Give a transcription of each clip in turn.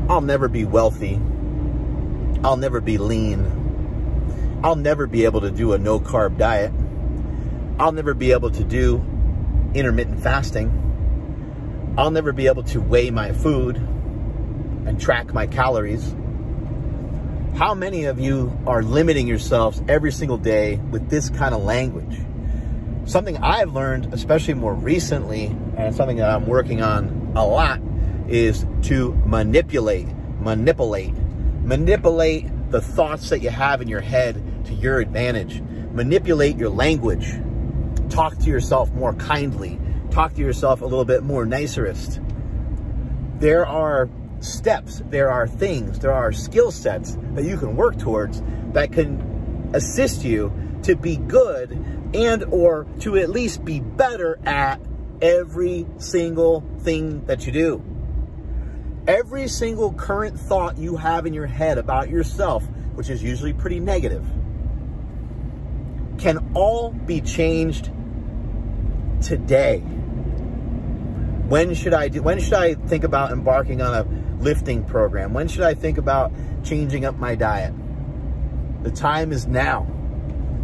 I'll never be wealthy. I'll never be lean. I'll never be able to do a no-carb diet. I'll never be able to do intermittent fasting. I'll never be able to weigh my food and track my calories. How many of you are limiting yourselves every single day with this kind of language? Something I've learned, especially more recently, and something that I'm working on a lot, is to manipulate the thoughts that you have in your head to your advantage. Manipulate your language. Talk to yourself more kindly. Talk to yourself a little bit more nicerist. There are steps, there are things, there are skill sets that you can work towards that can assist you to be good and or to at least be better at every single thing that you do. Every single current thought you have in your head about yourself, which is usually pretty negative, can all be changed today. When should I think about embarking on a lifting program? When should I think about changing up my diet? The time is now.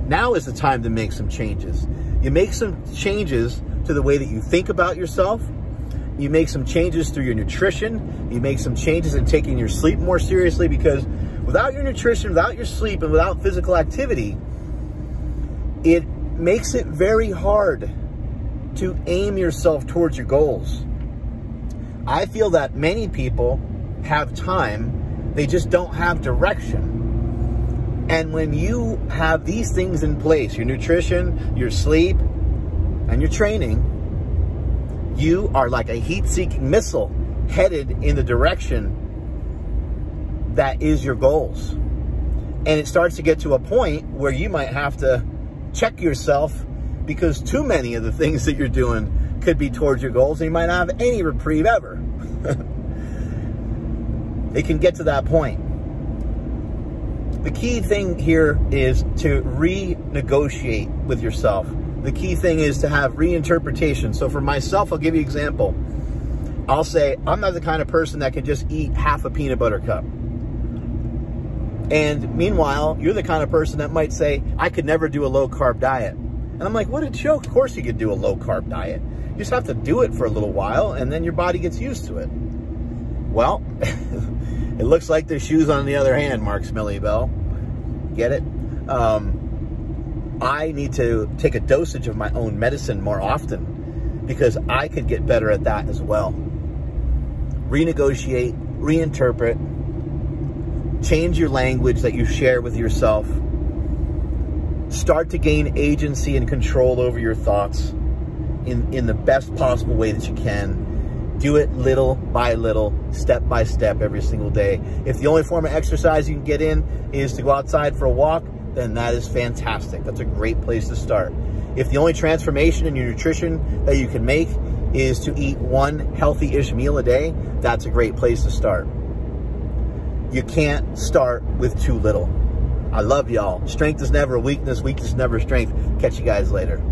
Now is the time to make some changes. You make some changes to the way that you think about yourself. You make some changes through your nutrition. You make some changes in taking your sleep more seriously, because without your nutrition, without your sleep, and without physical activity, it makes it very hard to aim yourself towards your goals. I feel that many people have time, they just don't have direction. And when you have these things in place, your nutrition, your sleep, and your training, you are like a heat-seeking missile headed in the direction that is your goals. And it starts to get to a point where you might have to check yourself, because too many of the things that you're doing could be towards your goals and you might not have any reprieve ever. It can get to that point. The key thing here is to renegotiate with yourself. The key thing is to have reinterpretation. So for myself, I'll give you an example. I'll say, I'm not the kind of person that can just eat half a peanut butter cup. And meanwhile, you're the kind of person that might say, I could never do a low-carb diet. And I'm like, what a joke. Of course you could do a low-carb diet. You just have to do it for a little while, and then your body gets used to it. Well, it looks like there's shoes on the other hand, Mark Smelly Bell. Get it? I need to take a dosage of my own medicine more often, because I could get better at that as well. Renegotiate, reinterpret, change your language that you share with yourself. Start to gain agency and control over your thoughts in the best possible way that you can. Do it little by little, step by step, every single day. If the only form of exercise you can get in is to go outside for a walk, then that is fantastic. That's a great place to start. If the only transformation in your nutrition that you can make is to eat one healthy-ish meal a day, that's a great place to start. You can't start with too little. I love y'all. Strength is never a weakness. Weakness is never strength. Catch you guys later.